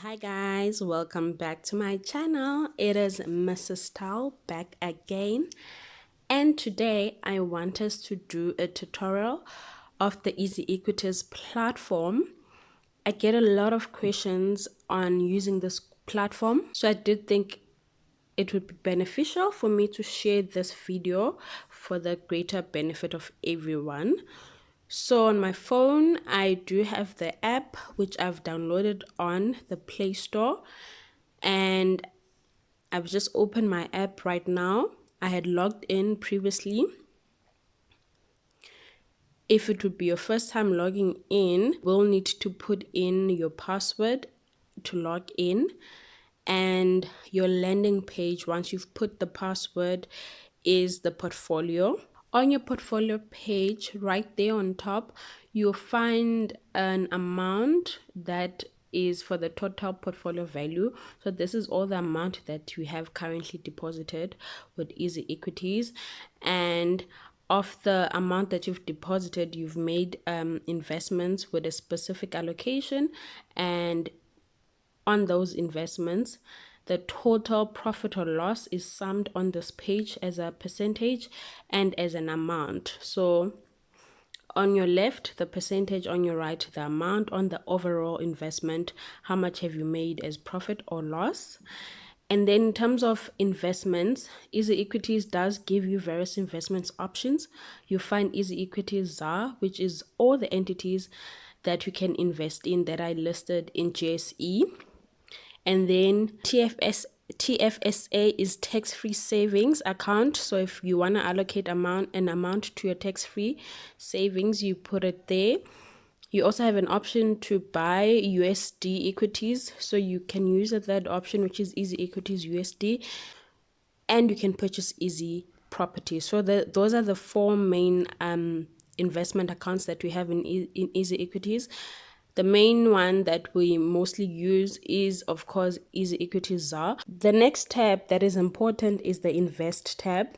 Hi guys, welcome back to my channel. It is Mrs. Tao back again, and today I want us to do a tutorial of the Easyequities platform. I get a lot of questions on using this platform, so I did think it would be beneficial for me to share this video for the greater benefit of everyone. So on my phone, I do have the app which I've downloaded on the Play Store, and I've just opened my app right now. I had logged in previously. If it would be your first time logging in, you'll need to put in your password to log in, and your landing page, once you've put the password, is the portfolio. On your portfolio page, right there on top, you'll find an amount that is for the total portfolio value. So this is all the amount that you have currently deposited with Easyequities, and of the amount that you've deposited, you've made investments with a specific allocation, and on those investments, the total profit or loss is summed on this page as a percentage and as an amount. So on your left, the percentage; on your right, the amount. On the overall investment, how much have you made as profit or loss? And then in terms of investments, Easyequities does give you various investments options. You find Easyequities ZAR, which is all the entities that you can invest in that are listed in JSE. And then TFSA is tax-free savings account. So if you want to allocate an amount to your tax-free savings, you put it there. You also have an option to buy USD equities, so you can use that option, which is Easyequities USD, and you can purchase Easy Properties. So those are the four main investment accounts that we have in Easyequities. The main one that we mostly use is, of course, Easyequities ZAR. The next tab that is important is the Invest tab.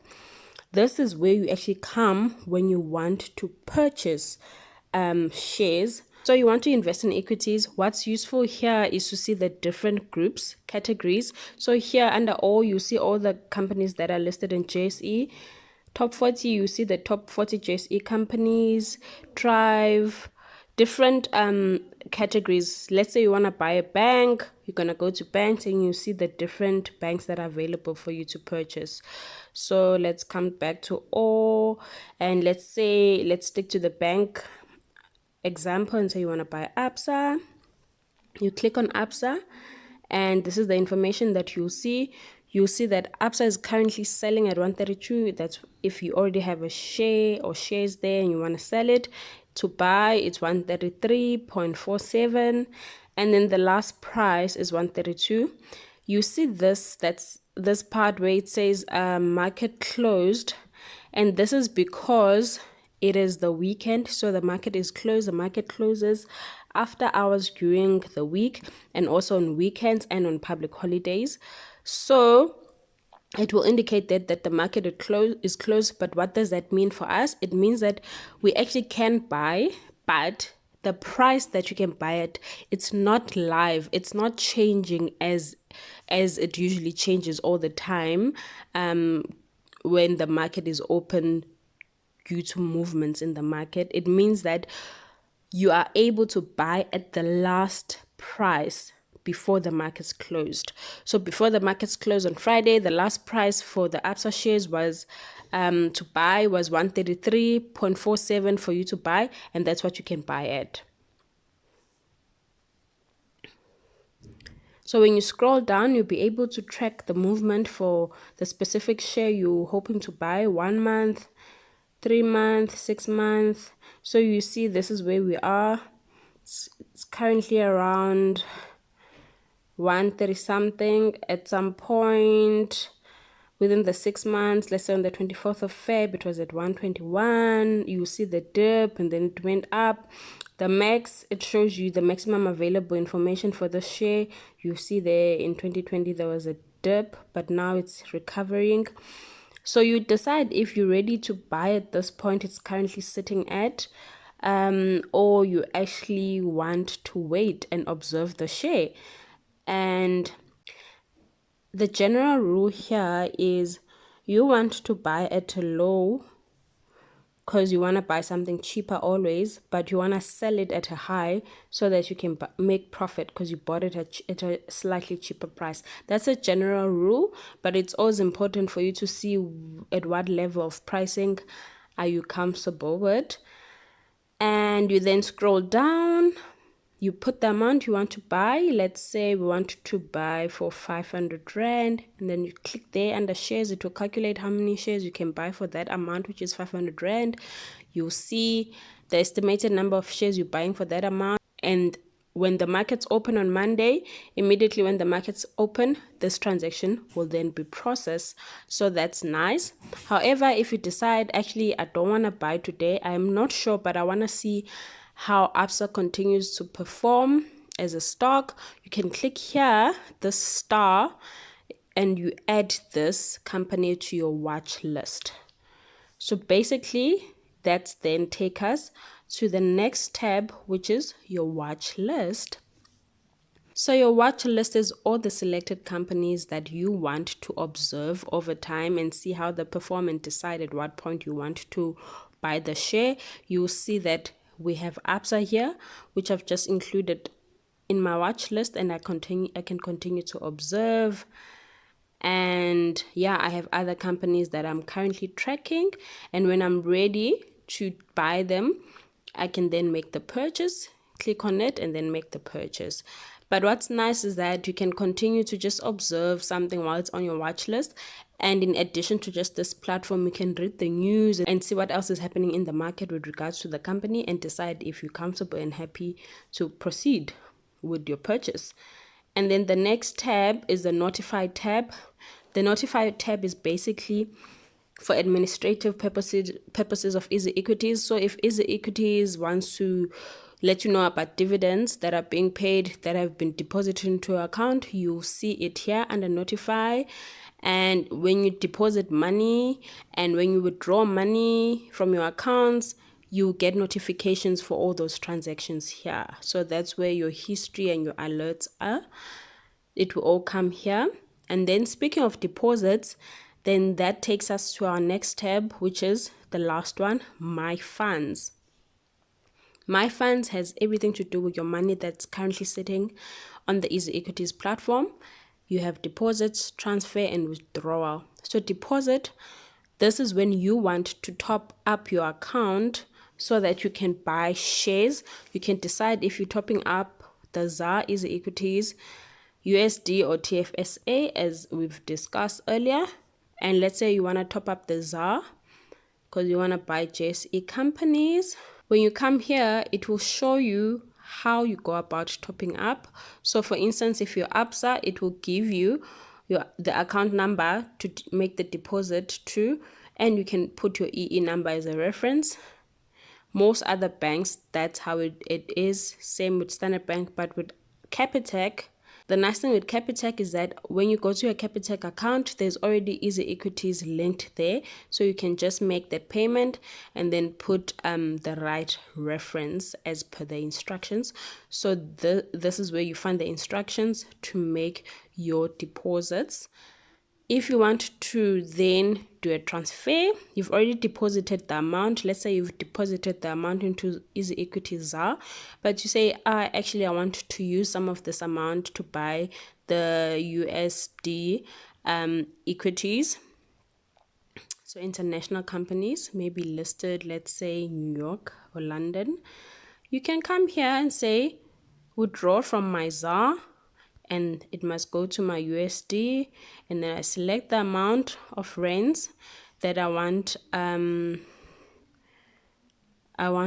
This is where you actually come when you want to purchase shares. So you want to invest in equities. What's useful here is to see the different groups, categories. So here under all, you see all the companies that are listed in JSE. Top 40, you see the top 40 JSE companies. Drive, different categories. Let's say you want to buy a bank, you're going to go to banks and you see the different banks that are available for you to purchase. So let's come back to all, and let's stick to the bank example and say you want to buy ABSA. You click on ABSA, and this is the information that you'll see. You'll see that ABSA is currently selling at 132. That's if you already have a share or shares there and you want to sell it. To buy, it's 133.47, and then the last price is 132. You see that's this part where it says market closed, and this is because it is the weekend, so the market is closed. The market closes after hours during the week, and also on weekends and on public holidays. So it will indicate that the market is closed. But what does that mean for us? It means that we actually can buy, but the price that you can buy it, it's not live. It's not changing as it usually changes all the time when the market is open due to movements in the market. It means that you are able to buy at the last price before the market's closed. So before the market's closed on Friday, the last price for the ABSA shares was to buy was 133.47 for you to buy, and that's what you can buy at. So when you scroll down, you'll be able to track the movement for the specific share you're hoping to buy: 1 month, 3 months, 6 months. So you see this is where we are. It's currently around 130 something. At some point within the 6 months, let's say on the 24th of Feb, it was at 121. You see the dip, and then it went up. The max, it shows you the maximum available information for the share. You see there in 2020 there was a dip, but now it's recovering. So you decide if you're ready to buy at this point it's currently sitting at, or you actually want to wait and observe the share. And the general rule here is you want to buy at a low because you want to buy something cheaper always, but you want to sell it at a high so that you can make profit because you bought it at a slightly cheaper price. That's a general rule, but it's always important for you to see at what level of pricing are you comfortable with. And you then scroll down, you put the amount you want to buy. Let's say we want to buy for 500 Rand, and then you click there under shares. It will calculate how many shares you can buy for that amount, which is 500 Rand. You'll see the estimated number of shares you're buying for that amount. And when the markets open on Monday, immediately when the markets open, this transaction will then be processed. So that's nice. However, if you decide, actually, I don't want to buy today, I'm not sure, but I want to see how Absa continues to perform as a stock, you can click here, the star, and you add this company to your watch list. So basically, that's then take us to the next tab, which is your watch list. So your watch list is all the selected companies that you want to observe over time and see how they perform and decide at what point you want to buy the share. You'll see that we have Absa here, which I've just included in my watch list, and I can continue to observe. And yeah, I have other companies that I'm currently tracking, and when I'm ready to buy them, I can then make the purchase, click on it, and then make the purchase. But what's nice is that you can continue to just observe something while it's on your watch list. And in addition to just this platform, you can read the news and see what else is happening in the market with regards to the company and decide if you're comfortable and happy to proceed with your purchase. And then the next tab is the notified tab. The notified tab is basically for administrative purposes of Easyequities. So if Easyequities wants to let you know about dividends that are being paid that have been deposited into your account, you'll see it here under notify. And when you deposit money and when you withdraw money from your accounts, you get notifications for all those transactions here. So that's where your history and your alerts are. It will all come here. And then speaking of deposits, then that takes us to our next tab, which is the last one, My Funds. My Funds has everything to do with your money that's currently sitting on the Easyequities platform. You have deposits, transfer, and withdrawal. So deposit, this is when you want to top up your account so that you can buy shares. You can decide if you're topping up the ZAR, Easyequities, USD, or TFSA, as we've discussed earlier. And let's say you want to top up the ZAR because you want to buy JSE companies. When you come here, it will show you how you go about topping up. So for instance, if you're Absa, it will give you the account number to make the deposit to, and you can put your EE number as a reference. Most other banks, that's how it is. Same with Standard Bank, but with Capitec, the nice thing with Capitec is that when you go to your Capitec account, there's already Easyequities linked there. So you can just make the payment and then put the right reference as per the instructions. So this is where you find the instructions to make your deposits. If you want to then do a transfer, you've already deposited the amount. Let's say you've deposited the amount into Easyequities ZAR, but you say, actually, I want to use some of this amount to buy the USD equities. So international companies, maybe listed, let's say New York or London. You can come here and say, withdraw from my ZAR, and it must go to my USD, and then I select the amount of rands that I want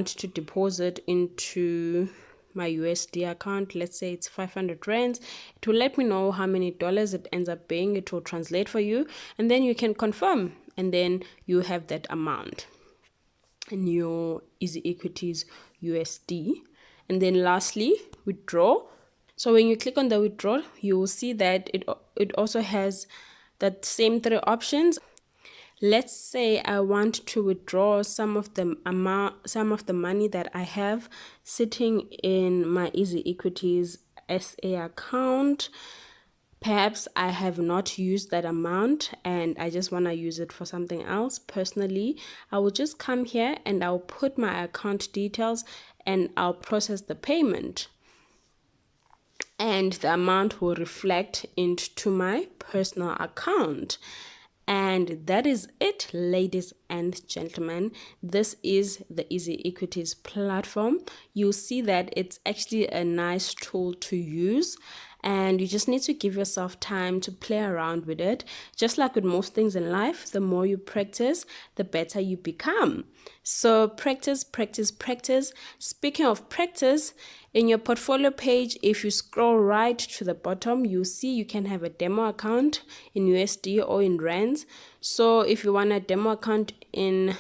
to deposit into my USD account. Let's say it's 500 rands. It will let me know how many dollars it ends up being. It will translate for you, and then you can confirm, and then you have that amount in your Easyequities USD. And then lastly, withdraw. So when you click on the withdraw, you will see that it also has that same three options. Let's say I want to withdraw some of the money that I have sitting in my Easyequities SA account. Perhaps I have not used that amount and I just want to use it for something else. Personally, I will just come here and I'll put my account details and I'll process the payment. And the amount will reflect into my personal account. And that is it, ladies and gentlemen. This is the Easyequities platform. You'll see that it's actually a nice tool to use, and you just need to give yourself time to play around with it. Just like with most things in life, the more you practice, the better you become. So practice, practice, practice. Speaking of practice, in your portfolio page, if you scroll right to the bottom, you'll see you can have a demo account in USD or in rands. So if you want a demo account in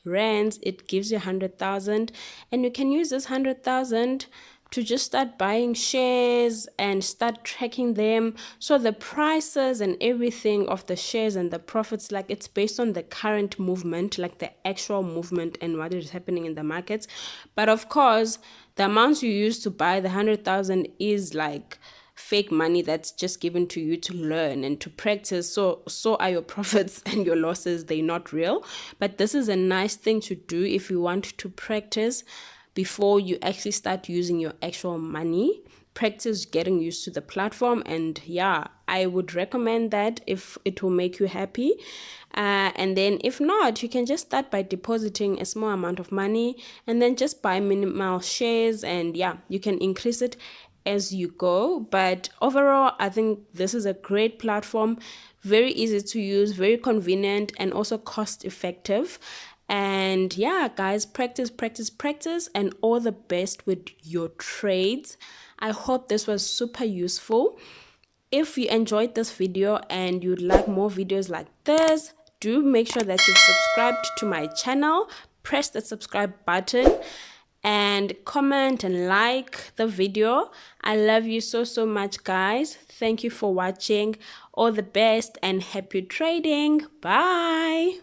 rands, it gives you 100,000, and you can use this 100,000 to just start buying shares and start tracking them. So the prices and everything of the shares and the profits, like, it's based on the current movement, like the actual movement and what is happening in the markets. But of course, the amounts you use to buy the 100,000 is like fake money that's just given to you to learn and to practice. So are your profits and your losses. They're not real. But this is a nice thing to do if you want to practice before you actually start using your actual money. Practice getting used to the platform, and yeah, I would recommend that if it will make you happy. And then if not, you can just start by depositing a small amount of money and then just buy minimal shares, and yeah, you can increase it as you go. But overall, I think this is a great platform, very easy to use, very convenient, and also cost effective. And yeah, guys, practice, practice, practice, and all the best with your trades. I hope this was super useful. If you enjoyed this video and you'd like more videos like this, do make sure that you've subscribed to my channel. Press the subscribe button and comment and like the video. I love you so much, guys. Thank you for watching. All the best and happy trading. Bye.